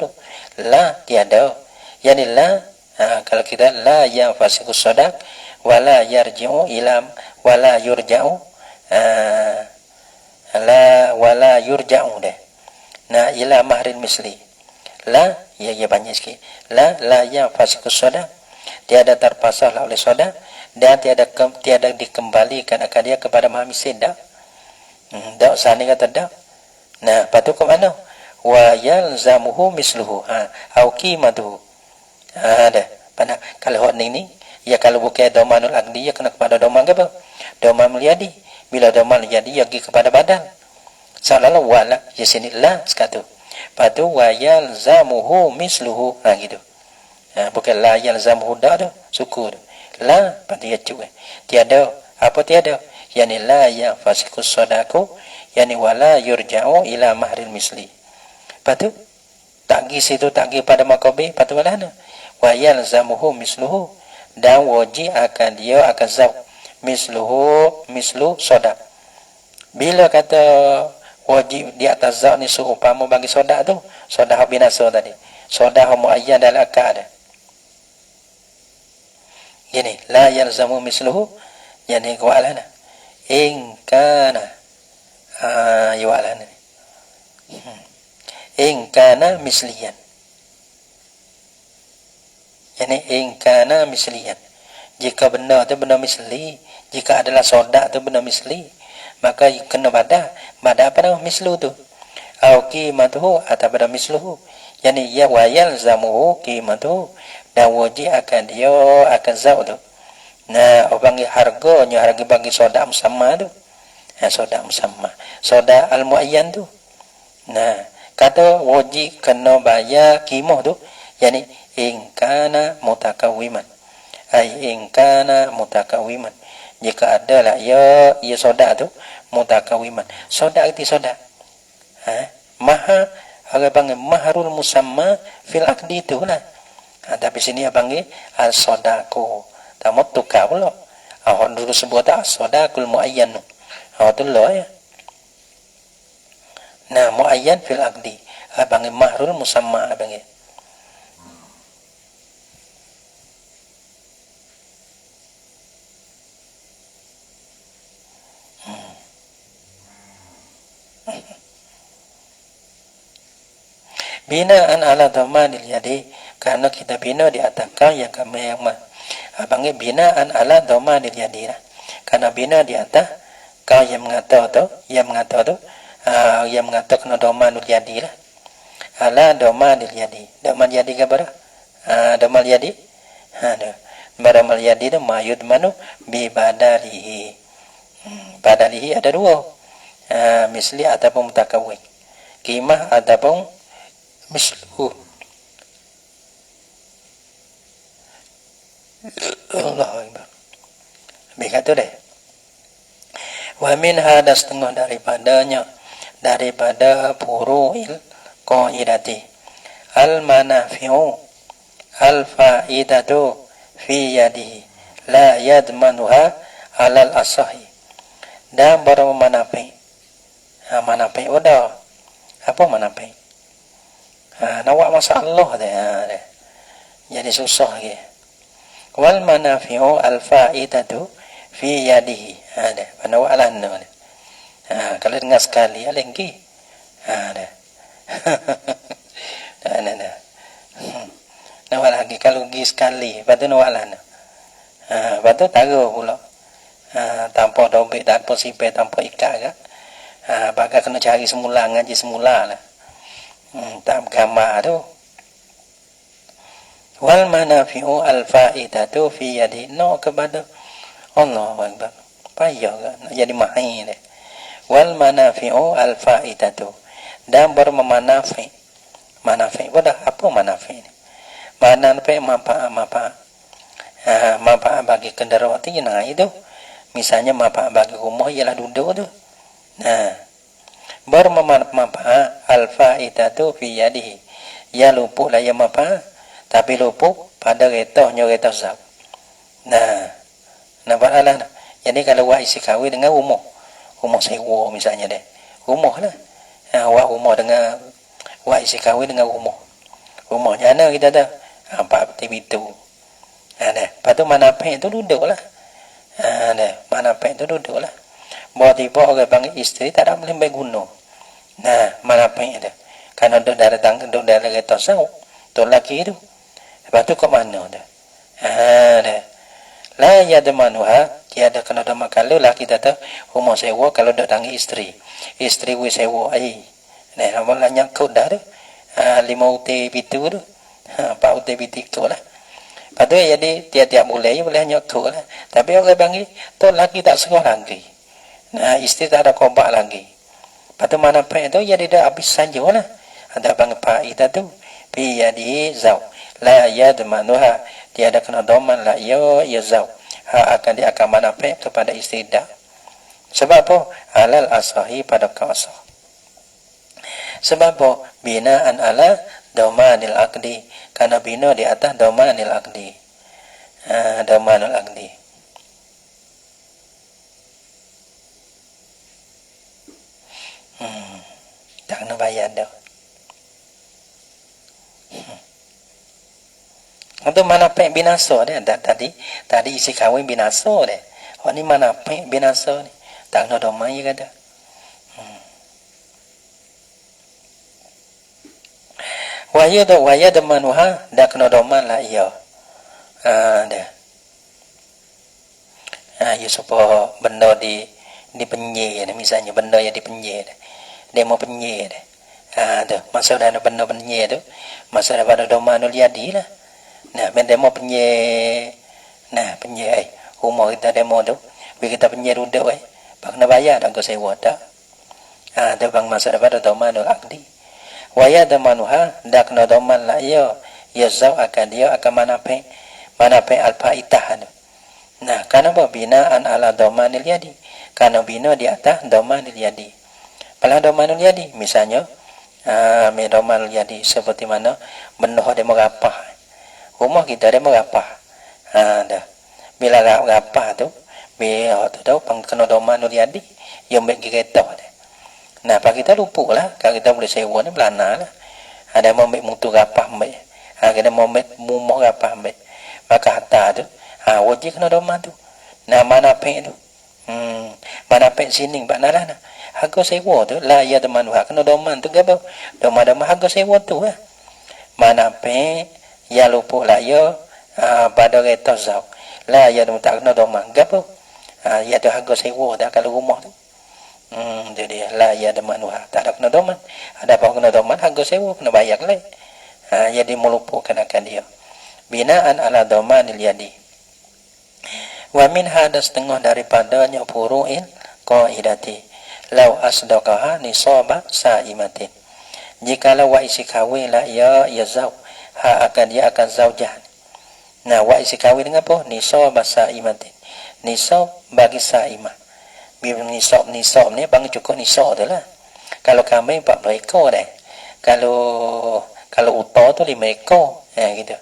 La, tiada. Yani la, kalau kita la yang fasikus sodak, wala yarji'u ilam, wala yurja'u, wala yurja'u deh. Nah, ila mahrin misli. La, ya banyak sikit. La yang fasikus sodak, tiada terpasang oleh soda, dan tiada dikembalikan akan dia kepada maha miskin dah. Dak sani kata dak. Nah, patu ke mana? Wa yalzamuhu misluhu. Au qimatuhu. Dah. Pada kalau hak ni ya kalau bukan domanul aqdi ya kena kepada doman ke apa? Doman liadi. Bila doman liadi ya pergi kepada badan. Salah wala ya sini la sekatu. Patu wa yalzamuhu misluhu. Gitu. Bukan la yalzamuhu dak tu, suku tu. La patu ya cuba. Tiada apa tiada? Yani la ya fasikus sadaku, yani wala yurja'u ila mahril misli. Patu tak gi situ tak gi pada makabe patu walana. Wa yalzamuhu misluhu, dan wajib akan dia akan zab mislu sodak. Bila kata wajib di atas zab ni seumpama bagi sodak tu, sodak binasa tadi, sodak muayyan dalam akad. Gini, la yalzamu misluhu, yani walana in kana walana in kana misliyan. Yani in kana misliyan, jika benda tu benda misli, jika adalah sodak tu benda misli, maka kena bada apa nama mislu tu, au qimatuhu atau benda misluhu, yani ya wa yalzamuhu qimatuhu, dan wajib akan dia akan zau tu. Nah, orang harganya harga bagi sodak musamma tu, sodak musamma, sodak al muayyan tu. Nah, kata wajib kena bayar qimah tu, yani in kana mutakawiman, ai in kana mutakawiman, jika adalah ya sodak tu mutakawiman. Sodak itu sodak maha agak panggil maharul musamma fil aqdi tu lah. Tapi sini abang al sodaku tamat tukar pula. Awak dulu sebut tak sodakul muayyan tu. Awak tu lah ya. Nah, muayyan fil aqdi abang mahrul musamma abang. Binaan ala dhamanil yadi, karena kita bina di atas kau yang kami yang abangnya binaan ala dhamanil yadi lah. Karena bina di atas kau yang mengatakan tu, yang mengatakan kena dhamanul yadi lah. Ala dhamanil yadi. Dhaman yadi ke apa? Dhamal yadi. Dhamal yadi tu mayud manu bi badalihi. Badalihi ada dua. Misli ataupun mutakawwin. Qimah ataupun misluhu. Allahu Akbar. Begitu deh. Wa min hada setengah daripada furu'il qaidati al manafi'u al fa'idatu fi yadihi la yadmanuha alal asahi. Dan baru manafi. Manafi udah. Apa manafi? Nawak masalah deh. Jadi susah ke. Wal manafi'u al fa'idatu fi yadihi. Ada. Nawak alana. Kalau dengar sekali lagi. Ada. Nah. Nawak lagi kalau pergi sekali, lepas tu nawak alana. Lepas tu taruh pula. Tanpa dobek, tanpa sipir, tanpa ikat kan. Bakal kena cari semula, ngaji semula lah. Tak gambar tu. Wal manafi'u al fa'idatu fi yadi, no kepada Allahu Akbar. Payah kan nak jadi mahir deh. Wal manafi'u al fa'idatu, dan bermanafi. Manafi pada apa manafi ni? Manafi manfaat. Manfaat bagi kendaraan nah itu. Misalnya manfaat bagi rumah ialah duduk tu. Nah, bermanfaat al-fa'idatu fi yadihi. Ya lupuk lah ya manfaat, tapi lupuk pada kereta zab. Nah, nampak lah. Jadi kalau awak isi kahwin dengan rumah sewa misalnya deh. Rumah lah. Awak rumah dengan awak isi kahwin dengan rumah. Rumahnya mana kita dah? Empat pintu. Nah, lepas tu manfaat itu duduk lah. Manfaat itu duduk lah. Bawa tiba orang panggil isteri tak ada boleh berguna. Nah, manfaat itu. Karena duduk dari kereta sawuk. Tu lelaki itu. Lepas tu kat mana dah? Dah. La yadmanuha tiada kena doma kalau lah kita tu rumah sewa kalau dak tangi isteri we sewa ai nah amal nyangkut dah tu 5 UT pitu tu 4 UT pitu lah padu jadi tiap-tiap bulan boleh nyangkut lah tapi orang panggil tu lagi tak sekolah lagi nah isteri tak ada kobak lagi padu mana pe tu jadi dah habis saja lah ada bang pak kita tu pi jadi zau la yadmanuha tiada kena doman la ya zau akan dia akan manfaat kepada isteri dah sebab apa alal asahi pada kasah sebab apa binaan ala domanil aqdi karena bina di atas domanil aqdi domanil aqdi tak nak bayar dah untuk mana pek binasa dia tadi isi kahwin binasa dia ni mana pek binasa ni tak nak domai kata waya demanuha dak kena doman lah iya dah ya supaya benda di penye misalnya benda yang di penye dia mau penye tu masa dah ada benda penye tu masa dah pada doman liadi lah nah demo penye rumah kita demo tu bila kita penye duduk bang nak bayar tak kau sewa tak tu bang masa dapat doman akdi waya damanuha dak no doman la ya zau akan dia akan manape alfaitah nah karena binaan ala domanil yadi karena bina di atas domanil yadi pala domanil yadi misalnya domanil yadi seperti mana benuh demo rapah rumah kita dia merapah dah bila rapah tu bila tu tahu pangkena doman liadi yang baik kereta dah nah pak kita lupa lah kalau kita boleh sewa ni belana lah ada mau ambil mutu rapah ambil kita mau ambil mumok rapah ambil maka hatta tu wajib kena doman tu nah mana pek tu mana pek sini pak nalah nah harga sewa tu lah ya teman kena doman tu gapa doman harga sewa tu lah mana pek ya lupa lah ya pada kereta zau lah ya tak kena doman gapo ya tu harga sewa dah kalau rumah tu jadi lah ya demanuha tak ada kena doman ada apa kena doman harga sewa kena bayar lah jadi melupakan akan dia binaan ala domanil yadi wa min hada setengah daripadanya furu'in qaidati law asdaqaha nisaba saimatin jikalau wa isi kawin la ya zau akan dia akan zaujah. Nah, wa isi kawin dengan apa? Nisab saimatin. Nisab bagi saimah. Bila nisab ni bang cukup nisab tu lah. Kalau kambing 40 ekor dah. Kalau uta tu 5 ekor. Gitu.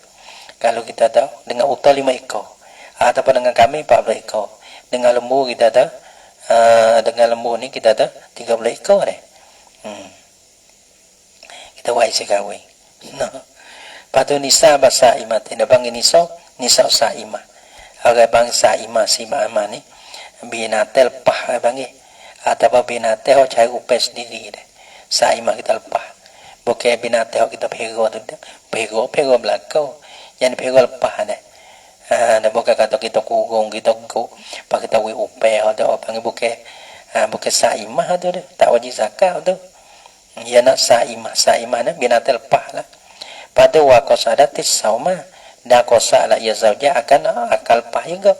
Kalau kita tahu dengan uta 5 ekor. Ataupun dengan kambing 40 ekor. Dengan lembu kita tahu dengan lembu ni kita tahu 30 ekor dah. Kita wa isi kawin. Nah. Patu nisa bahasa imat tidak bang nisa saimah agak bang saimah si mama ni binatel pah bang atau binatel cari upes sendiri deh saimah kita lepah bukan binatel kita pego tu pego belakau yang pego lepah deh dan bukan kata kita kugong kita go pak kita wi upes atau bang bukan saimah tu deh tak wajib zakat tu ya nak saimah ni binatel pah lah pada waqasadatis sauma dah kosa lah ya zauja akan akal pah juga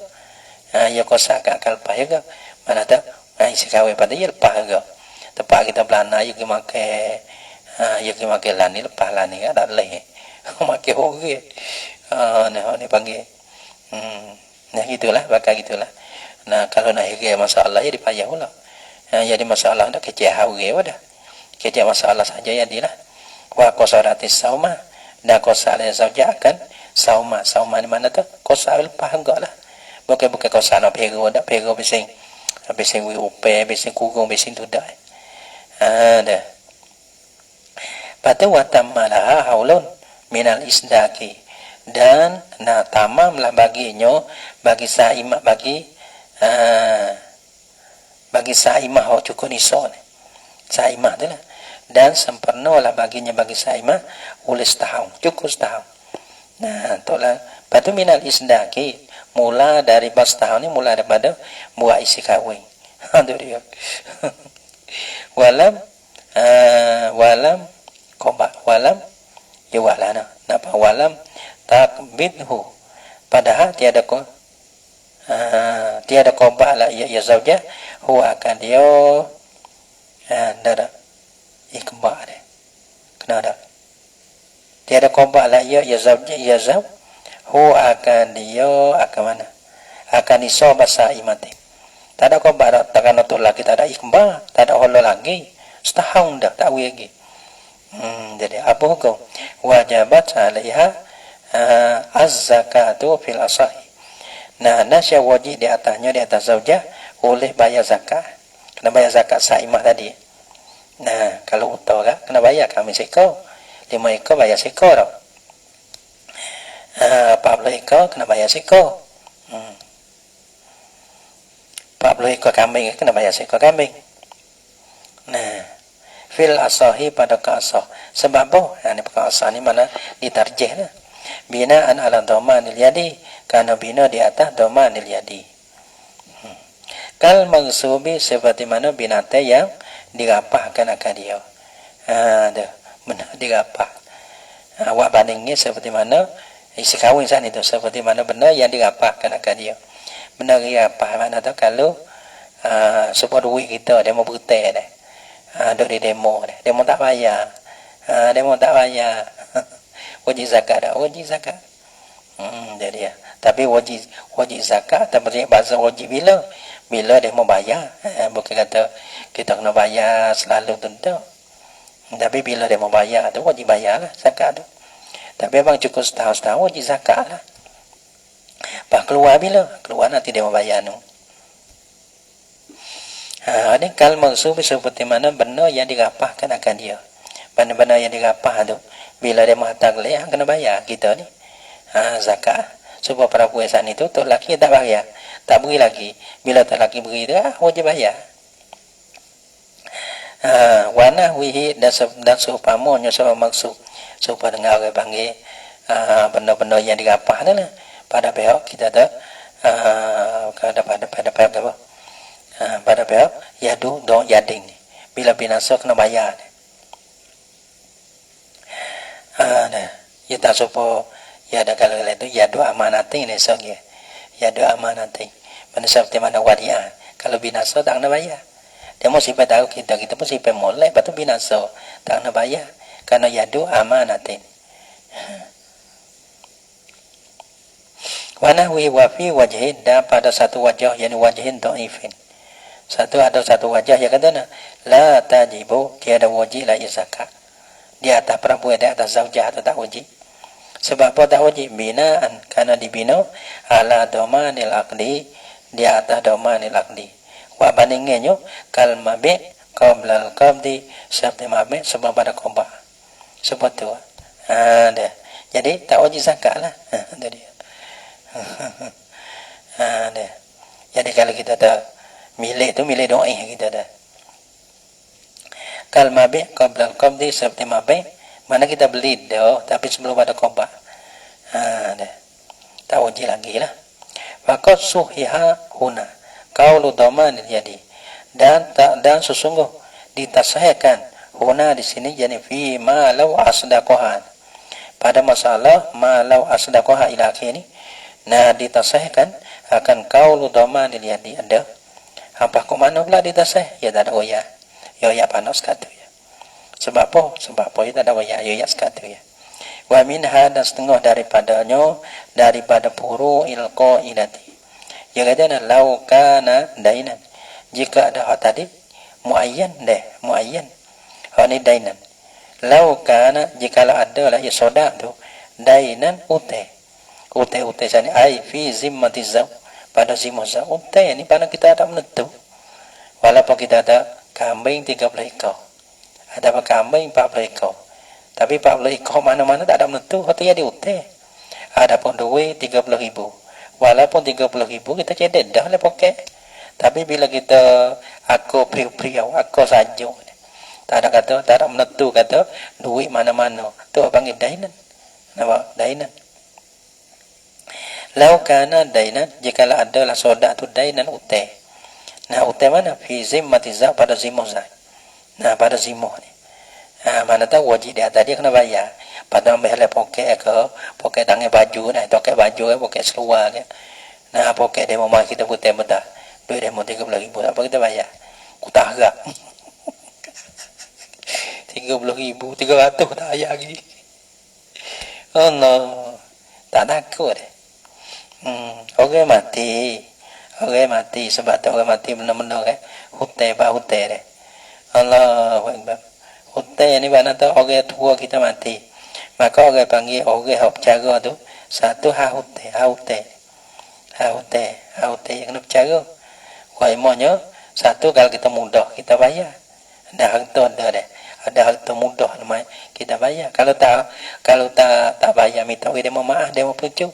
ya kosa akal pah juga mana tak isi kawin pada ya lepah juga tempat kita belana ya make lani lepah lani ada leh make hoge nah ni panggil nah gitulah bakal gitulah nah kalau nak hege masalah ya dipayah pula jadi masalah dah kecil hauge wadah kecil masalah saja ya dilah waqasadatis sauma dah kosa le zauja akan sauma di mana tu kosa lepas enggak lah bukan kosa nak pego dak pego bising wi upe bising kugong bising tu dah dah patu watamalaha haulun minal isdaqi dan tamamlah baginya bagi saimah bagi saimah cukup nison saimah tu lah dan sempurnalah baginya bagi saimah oleh setahun cukup setahun Nah, tolak. Patu minal isdaki mula dari pas tahun ini mula daripada buat isi kawin. Itu dia. Walam walam koba walam ya walana. Napa walam takbidhu. Padahal tiada koba lah ya zaujah huwa akan dia dada ikba deh. Kenapa? Tiada koba lah ya zaujah ya zauj hu akan dia akan mana? Akan iso basa imati. Tak ada koba takkan untuk lagi tak ada ikba, tak ada holo lagi. Setahun dah tak lagi. Jadi apa hukum? Wajibat alaiha az-zakatu fil asahi. Nah, nasya wajib di atasnya di atas zaujah oleh bayar zakat. Kena bayar zakat saimah tadi. Nah, kalau utara kena bayar kami sekor. 5 ekor bayar sekor. 40 ekor kena bayar sekor. 40 ekor kambing kena bayar sekor kambing. Nah, fil asahi pada kasah. Sebab apa? Ini kasah ni mana ditarjih lah. Binaan ala dhamanil yadi, karena bina di atas dhamanil yadi. Kal magsubi seperti mana binatang yang dirapahkan akan dia. Dah benar dirapah. Awak bandingnya seperti mana isi kawin saat itu, seperti mana benda yang dirapahkan akan dia. Benar dirapah mana tu kalau support duit kita dia mau bertai dah. Duk di demo dah. Demo tak bayar. Demo tak bayar. Wajib zakat dah. Wajib zakat. Jadi ya. Tapi wajib zakat tapi bahasa wajib bila dia mau bayar. Bukan kata kita kena bayar selalu tentu. Tapi bila dia mau bayar tu wajib bayar lah zakat tu. Tapi abang cukup setahun wajib zakat lah. Pak keluar bila? Keluar nanti dia mau bayar tu. Ini kal maksud seperti mana benda yang dirapahkan akan dia. Benda-benda yang dirapah tu bila dia menghantar gelih kena bayar kita ni. Zakat. Sebab para puasan itu tu laki tak bayar. Tak beri lagi. Bila tak laki beri tu wajib bayar. Wana wihi dan seumpamanya sebab maksud supaya dengar orang panggil benda-benda yang dirapah tu lah. Pada pihak kita tu pada pihak apa? Pada pihak yadu don yading ni. Bila binasa kena bayar ni. Ya tak supaya ya ada kalau itu yadu amanatin ni soalnya. Yadu amanatin. Mana seperti mana wadiah. Kalau binasa tak kena bayar. Dia mau simpan tahu kita pun simpan molek, lepas tu binasa tak kena bayar. Karena yadu amanatin. Wanahwi wafi wajhin dan pada satu wajah yang wajhin dhaifin. Ada satu wajah yang kata la tajibu tiada wajib la zakat. Di atas perempuan di atas zaujah atau tak wajib. Sebab apa tak wajib? Binaan karena dibina ala dhamanil aqdi di atas dhamanil aqdi. Wa bandingannya kal mabi qabla al-qabdi seperti mabi sebab pada qada. Sebab tu. Dah. Jadi tak wajib zakat lah. Itu dia. Dah. Jadi kalau kita tak milik tu milik doa kita dah. Kal mabi qabla al-qabdi seperti mabi mana kita beli dah tapi sebelum ada qada. Dah. Tak wajib lagi lah. Faqad suhiha huna qaulu dhamanil yadi dan sesungguh ditasahihkan huna di sini yani fi ma law asdaqaha pada masalah ma law asdaqaha ila akhir ni. Nah ditasahihkan akan qaulu dhamanil yadi ada apa kok mana pula ditasah? Ya tak ada oya. Ya oya panas kata ya. Sebab apa? Ya tak ada oya. Ya oya sekata ya. Wa minha dan setengah daripadanya daripada puru ilqa ilati. Ya kata lau kana dainan. Jika ada hak tadi muayyan. Hak ni dainan. Lau kana jikalau ada lah ya sodak tu dainan ute sana ai fi zimmati zau. Pada zimmah zau ni pada kita ada menentu. Walaupun kita ada kambing 30 ekor. Ada kambing 40 ekor. Tapi 40 ekor mana-mana tak ada menentu. Itu jadi utai. Ada pun duit 30,000. Walaupun 30,000 kita cedek dah lah poket. Tapi bila kita aku priau-priau, aku saja. Tak ada menentu kata duit mana-mana. Tu panggil dainan. Nampak? Dainan. Lau kana dainan, jikalau adalah sodak tu dainan utang. Nah, utang mana? Fi zimmati za, pada zimmah za. Nah, pada zimmah ni. Mana tahu wajib dia tadi kena bayar. Pada ambil poket ke, poket tangan baju nah, poket baju ke, poket seluar ke. Nah, poket dia mau kita hutang betul. Duit dia mau 30,000, apa kita bayar? Ku tak harap. 30,000, 300 tak bayar lagi. Oh no, tak takut. Orang mati sebab tu orang mati benar-benar hutang deh. Allahu Akbar. Hutang ni mana tahu orang tua kita mati. Maka orang panggil orang hok cara tu satu hutang yang kena bercara. Waimanya satu kalau kita mudah kita bayar. Ada harta dah. Ada harta mudah namanya kita bayar. Kalau tak bayar minta dia mau maaf, dia mau pujuk.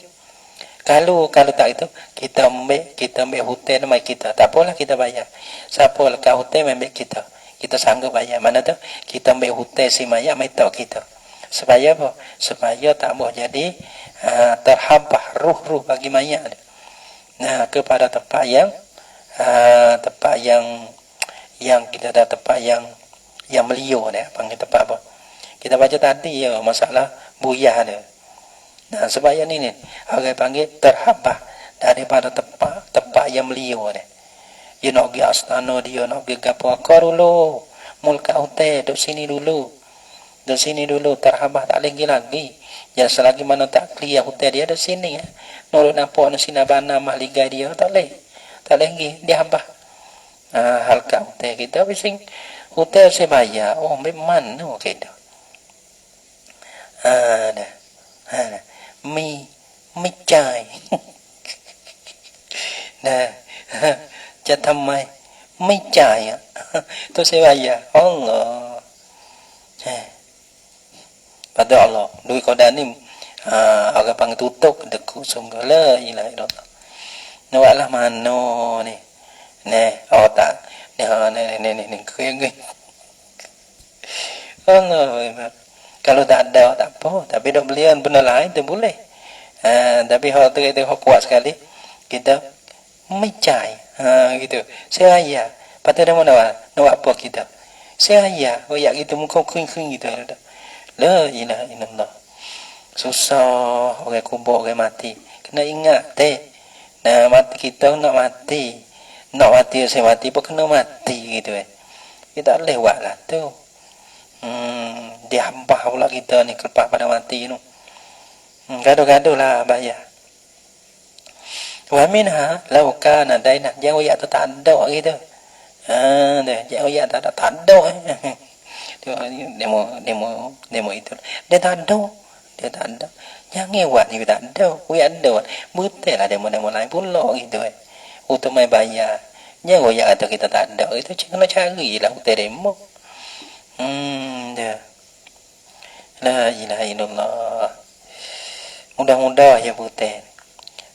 Kalau tak itu kita ambil hutang nama kita. Tak apalah kita bayar. Siapa lekat hutang ambil kita. Kita sanggup bayar. Mana tu? Kita ambil hutang si maya minta kita. Supaya apa? Supaya tak boleh jadi terhampah ruh bagi mayat. Nah, kepada tempat yang kita dah tempat yang meliur dah. Panggil tempat apa? Kita baca tadi ya masalah buyah dia. Nah, supaya ni orang panggil terhampah daripada tempat yang meliur dah. Dia nak pergi astana dia, nak pergi gapo dulu. Mulka hotel duduk sini dulu. Duduk sini dulu, terhampah tak lagi. Jangan selagi mana tak clear hotel dia ada sini ya. Nurut nampak nak sini bana mah ligai dia tak leh. Tak lagi dia hambah. Halka hotel kita bising hotel saya bayar. Oh, memang no kita. Dah. Mi cai. Nah. จะทำไมไม่จ่ายอ่ะ tu saya bayar Allah pada Allah duit kodan ni orang panggil tutup deku sungguh la ilaha illallah nawaklah mano ni tak ni kering Allah kalau tak ada tak apa tapi dok belian benda lain tu boleh tapi hal tu kita kuat sekali kita mencai gitu. Saya ayah. Patut dah mana nak apa kita. Saya ayah. Royak gitu muka kering gitu. La ilaha illallah. Susah orang kubur orang mati. Kena ingat Nah, mati kita nak mati. Nak mati saya mati pun kena mati gitu Kita boleh buatlah tu. Dia hambah pula kita ni kelepas pada mati tu. Gaduh-gaduh lah bayar. Wa minha law kana daina jangan ya tak ada gitu. Jangan ya tak ada. Demo itu. Dia tak ada. Jangan buat ni tak ada. We ada. Betul lah demo lain pula gitu Untuk mai bayar. Jangan ya atau kita tak ada. Itu kena carilah untuk demo. Dah. La ilaha illallah. Mudah-mudah ya betul.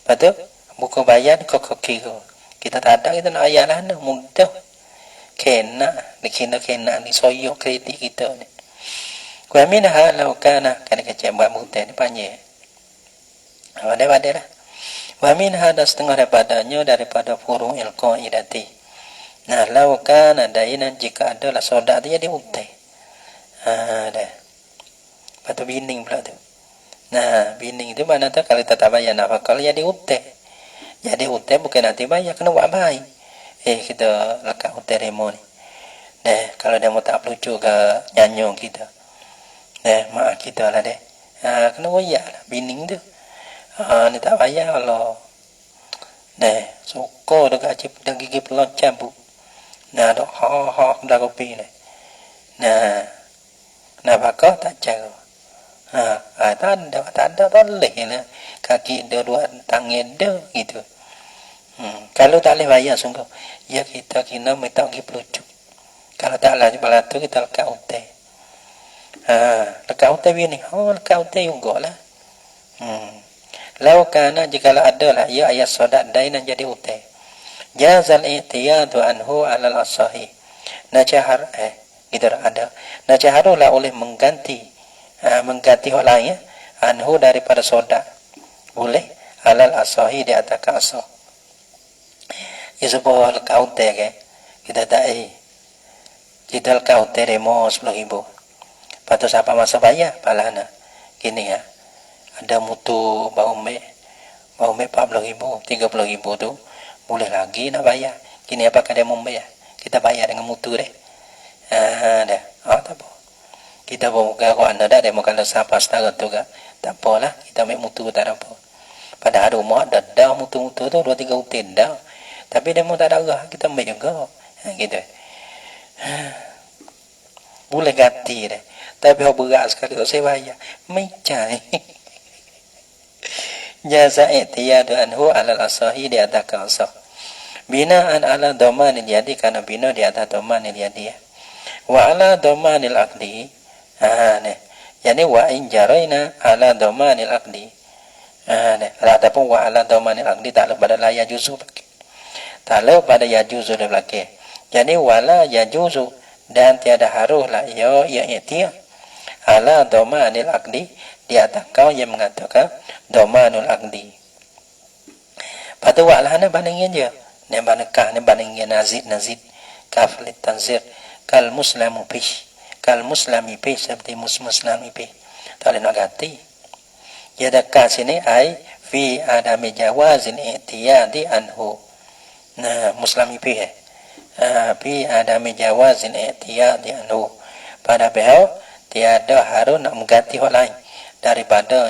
Betul? Buku bayar kau kira. Kita tak ada kita nak ayat lah mudah. Kena ni soyo kredit kita ni. Wa minha law kana kecek buat mudah ni panjang. Ada lah. Wa minha ada setengah daripada furu qaidati. Nah, law kana dainan jika adalah sodak dia diutang. Dah. Patu bining pula tu. Nah, bining tu mana tu kalau tak bayar nak kalau dia diutang. Jadi hutang bukan nanti bayar, kena buat baik. Kita lekat hutang demo ni. Kalau demo tak lucu ke nyanyong kita. Maaf kita lah kena bayar lah, bining tu. Ni tak bayar Allah. Suka dekat cip dan gigi peloncan bu. Dok dah kopi ni. Bakal tak cara. Tak ada boleh lah. Kaki dua tangan dia gitu. Kalau tak boleh bayar sungguh ya kita kena minta pergi pelucuk. Kalau tak lah bala tu kita lekat hutang. Lekat hutang ni lekat hutang juga lah. Lau kana jikalau ada lah ya ayat sodak dainan jadi hutang. Jazal i'tiyadu anhu alal asahi. Najahar gitu ada. Najaharu lah oleh mengganti orang lain anhu daripada sodak. Boleh alal asahi di atas asah. Ya sebuah kau tege kita tak kita kau teremo 10.000. Patut siapa masa bayar palana. Gini ya. Ada mutu bau me 40.000, 30.000 tu boleh lagi nak bayar. Gini apakah dia mau bayar? Kita bayar dengan mutu deh. Dah. Tak apa. Kita buka kau anda dah demo kalau siapa setara tu kan. Tak apalah, kita ambil mutu tak ada apa. Padahal rumah ada dah mutu-mutu tu 2-3 utin dah. Tapi demo tak ada arah, kita ambil juga. Gitu. Boleh ganti deh. Tapi kalau berat sekali tak saya bayar. Macam Jaza i'tiyadu anhu alal asahi di atas asah. Binaan ala dhamanil yadi, karena bina di atas dhamanil yadi. Wa ala dhamanil aqdi. Yani wa in jaraina ala dhamanil aqdi. Ataupun wa ala dhamanil aqdi tak lepas pada la yajuzu. Tak lepas pada yajuzu dia belakang. Jadi wala yajuzu, dan tiada haruslah ia i'tiyad ala dhamanil aqdi, di atas kau yang mengatakan dhamanul aqdi. Pada wa'lahana bandingin je. Ni bandingkah, ni bandingin nazid kaflit tanzir kal muslamu pish, kal muslami pish, seperti muslami pish. Tak boleh nak ganti. Ya dekat sini ai fi adami jawazin i'tiyadi anhu. Nah, muslami pish fi adami jawazin i'tiyadi anhu. Pada behau tiada harus nak mengganti orang lain daripada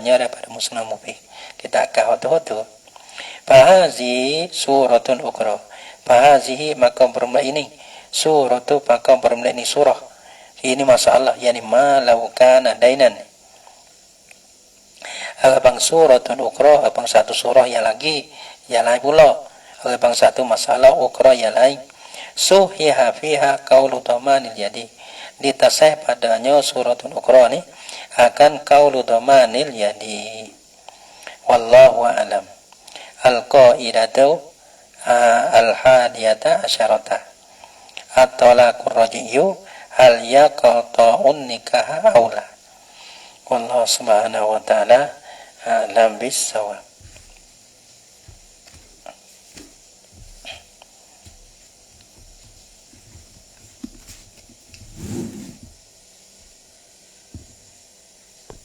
muslamu pish. Kita akan hotu-hotu. Fahazi suratun ukra. Fahazihi maka bermula ini. Suratu maka bermula ini surah. Ini masalah. Yani ma lau kana dainan. Abang suratun ukra. Abang satu surah yang lagi. Yang lain pula. Abang satu masalah ukra yang lain. Suhiha fiha qawlu dhamanil yadi. Ditasih padanya suratun ukra ni akan qawlu dhamanil yadi. Wallahu a'lam. Al-qaidatu al-hadiyata asyarata. At-talaqur raj'iyyu hal yaqta'un nikaha aula. Wallahu subhanahu wa ta'ala a'lam bis-shawab.